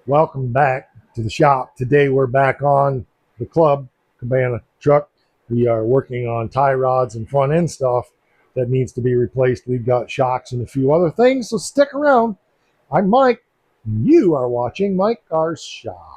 Welcome back to the shop. Today we're back on the club Cabana truck. We are working on tie rods and front end stuff that needs to be replaced. We've got shocks and a few other things, so stick around. I'm Mike. You are watching Mike Car's Shop.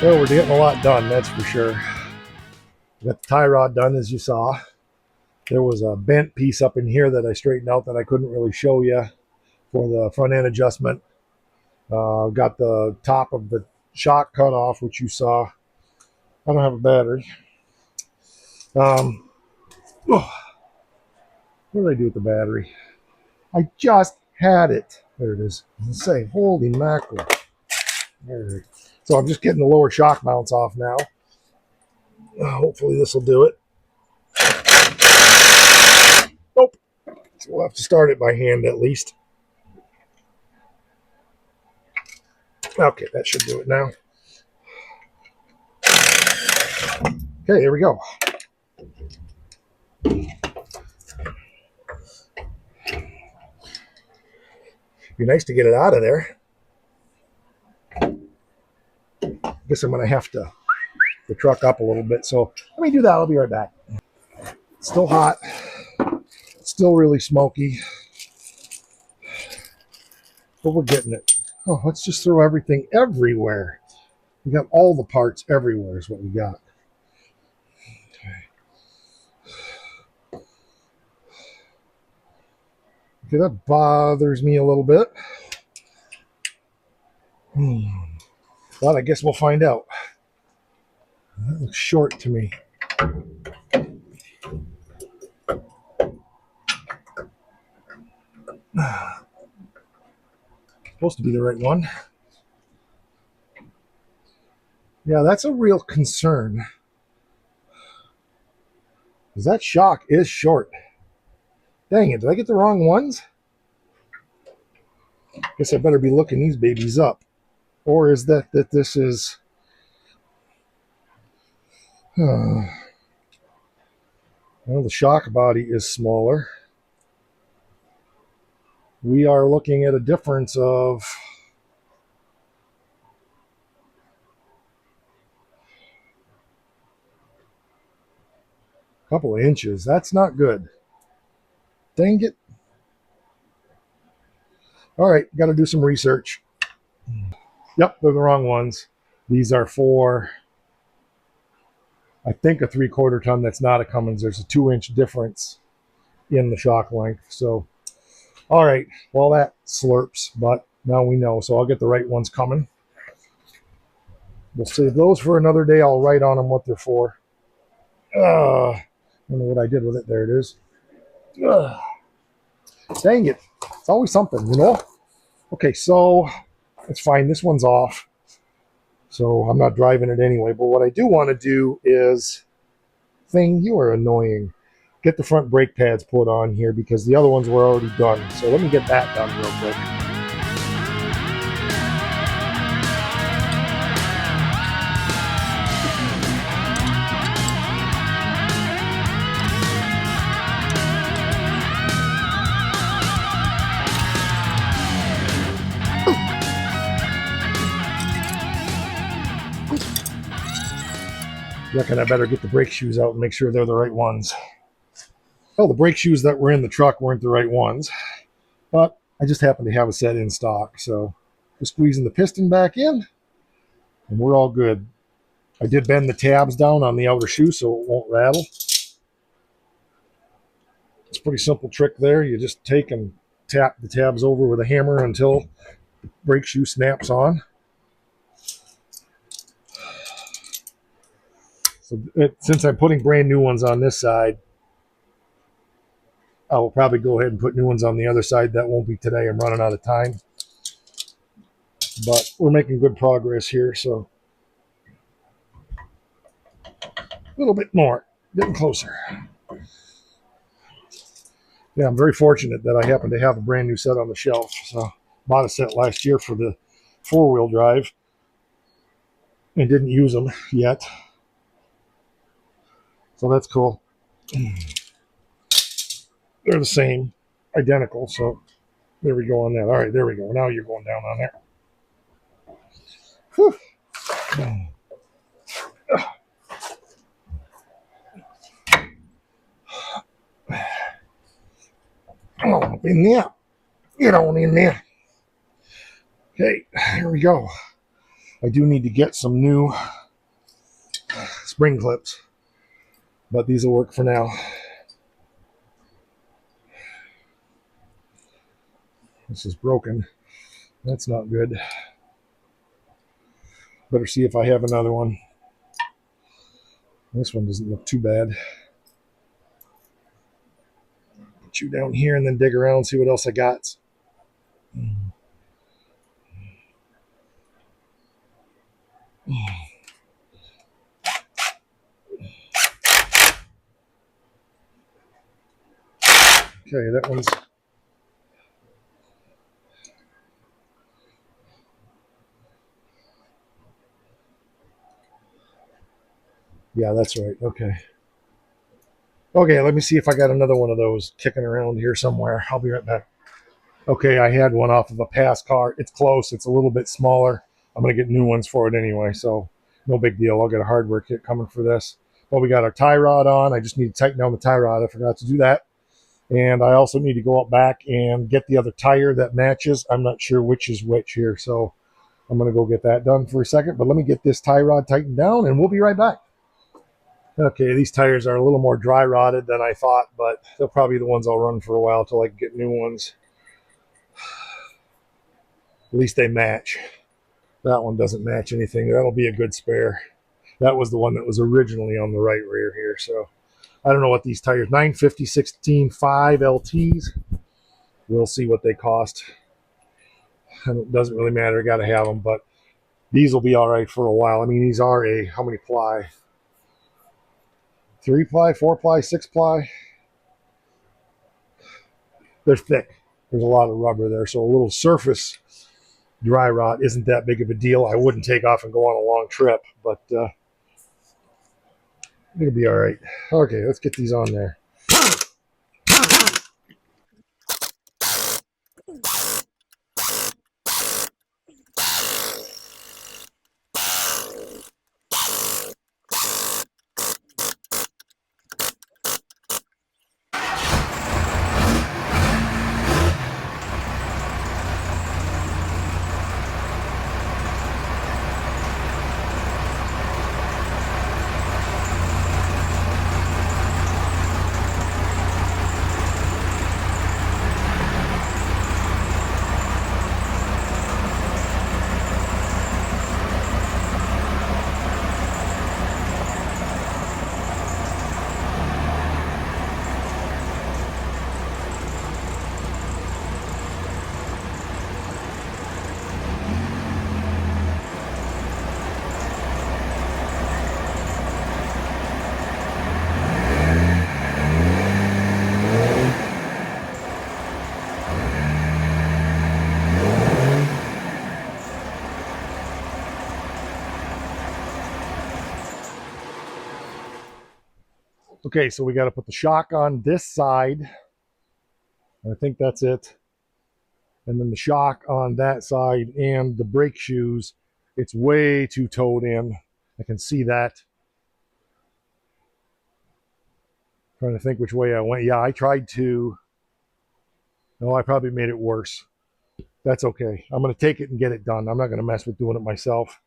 Well, we're getting a lot done, that's for sure. We got the tie rod done, as you saw. There was a bent piece up in here that I straightened out that I couldn't really show you for the front end adjustment. Got the top of the shock cut off, which you saw. I don't have a battery. What did I do with the battery? I just had it. There it is. Let's say, holy mackerel. There it is. So I'm just getting the lower shock mounts off now. Hopefully this will do it. Nope. So we'll have to start it by hand at least. Okay, that should do it now. Okay, here we go. Be nice to get it out of there. I guess I'm going to have to the truck up a little bit. So let me do that. I'll be right back. It's still hot. It's still really smoky. But we're getting it. Oh, let's just throw everything everywhere. We got all the parts everywhere is what we got. Okay, that bothers me a little bit. But I guess we'll find out. That looks short to me. Supposed to be the right one. Yeah, that's a real concern. Because that shock is short. Dang it, did I get the wrong ones? Guess I better be looking these babies up. Or is that this is... Well, the shock body is smaller. We are looking at a difference of a couple of inches. That's not good. Dang it. All right, got to do some research. Yep, they're the wrong ones. These are for, I think, a 3/4 ton. That's not a Cummins. There's a 2-inch difference in the shock length. So, all right, well, that slurps, but now we know. So I'll get the right ones coming. We'll save those for another day. I'll write on them what they're for. I don't know what I did with it. There it is. Dang it. It's always something, you know? Okay, so it's fine. This one's off. So I'm not driving it anyway. But what I do want to do is, thing, you are annoying. Get the front brake pads put on here because the other ones were already done. So let me get that done real quick. Reckon I better get the brake shoes out and make sure they're the right ones. Well, the brake shoes that were in the truck weren't the right ones, but I just happen to have a set in stock. So just squeezing the piston back in, and we're all good. I did bend the tabs down on the outer shoe so it won't rattle. It's a pretty simple trick there. You just take and tap the tabs over with a hammer until the brake shoe snaps on. So since I'm putting brand new ones on this side, I will probably go ahead and put new ones on the other side. That won't be today. I'm running out of time. But we're making good progress here, so a little bit more, getting closer. Yeah, I'm very fortunate that I happen to have a brand new set on the shelf. So bought a set last year for the 4-wheel drive and didn't use them yet. So that's cool. They're the same, identical. So there we go on that. All right, there we go. Now you're going down on there. Whew. Oh, in there. Get on in there. Okay, here we go. I do need to get some new spring clips, but these will work for now. This is broken. That's not good. Better see if I have another one. This one doesn't look too bad. Put you down here and then dig around and see what else I got. Okay, that one's... Yeah, that's right. Okay. Okay, let me see if I got another one of those kicking around here somewhere. I'll be right back. Okay, I had one off of a past car. It's close. It's a little bit smaller. I'm going to get new ones for it anyway, so no big deal. I'll get a hardware kit coming for this. Well, we got our tie rod on. I just need to tighten down the tie rod. I forgot to do that. And I also need to go up back and get the other tire that matches. I'm not sure which is which here, so I'm going to go get that done for a second. But let me get this tie rod tightened down, and we'll be right back. Okay, these tires are a little more dry rotted than I thought, but they'll probably be the ones I'll run for a while until I can get new ones. At least they match. That one doesn't match anything. That'll be a good spare. That was the one that was originally on the right rear here. So I don't know what these tires, 950 16 5 LTs. We'll see what they cost. And it doesn't really matter. Got to have them, but these will be all right for a while. I mean, these are how many ply? 3 ply, 4 ply, 6 ply. They're thick. There's a lot of rubber there, so a little surface dry rot isn't that big of a deal. I wouldn't take off and go on a long trip, but it'll be all right. Okay, let's get these on there. Okay, so we got to put the shock on this side. I think that's it. And then the shock on that side and the brake shoes. It's way too towed in. I can see that. Trying to think which way I went. Yeah, I tried to. No, I probably made it worse. That's okay. I'm going to take it and get it done. I'm not going to mess with doing it myself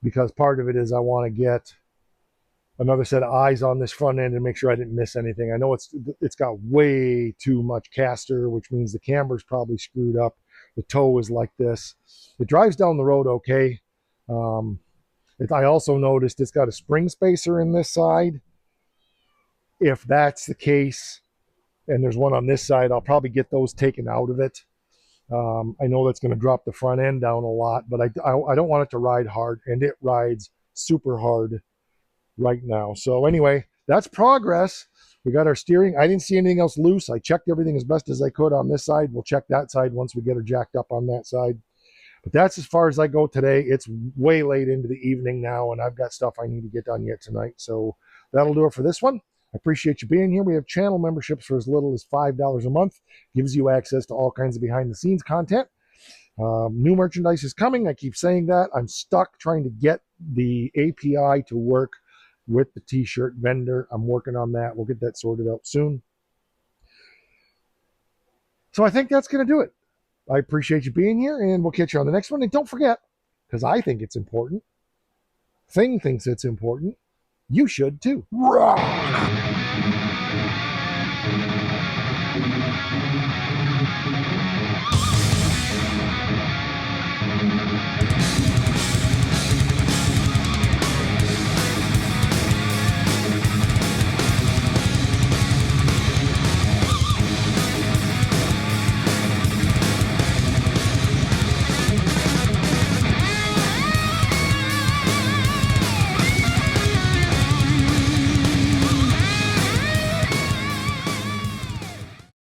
because part of it is I want to get another set of eyes on this front end and make sure I didn't miss anything. I know it's got way too much caster, which means the camber's probably screwed up. The toe is like this. It drives down the road okay. I also noticed it's got a spring spacer in this side. If that's the case, and there's one on this side, I'll probably get those taken out of it. I know that's going to drop the front end down a lot, but I don't want it to ride hard, and it rides super hard right now. So anyway, that's progress. We got our steering. I didn't see anything else loose. I checked everything as best as I could on this side. We'll check that side once we get her jacked up on that side. But that's as far as I go today. It's way late into the evening now, and I've got stuff I need to get done yet tonight. So that'll do it for this one. I appreciate you being here. We have channel memberships for as little as $5 a month. Gives you access to all kinds of behind-the-scenes content. New merchandise is coming. I keep saying that. I'm stuck trying to get the API to work with the t-shirt vendor. I'm working on that. We'll get that sorted out soon. So I think that's going to do it. I appreciate you being here, and we'll catch you on the next one. And don't forget, because I think it's important, Thing thinks it's important, you should too. Rock!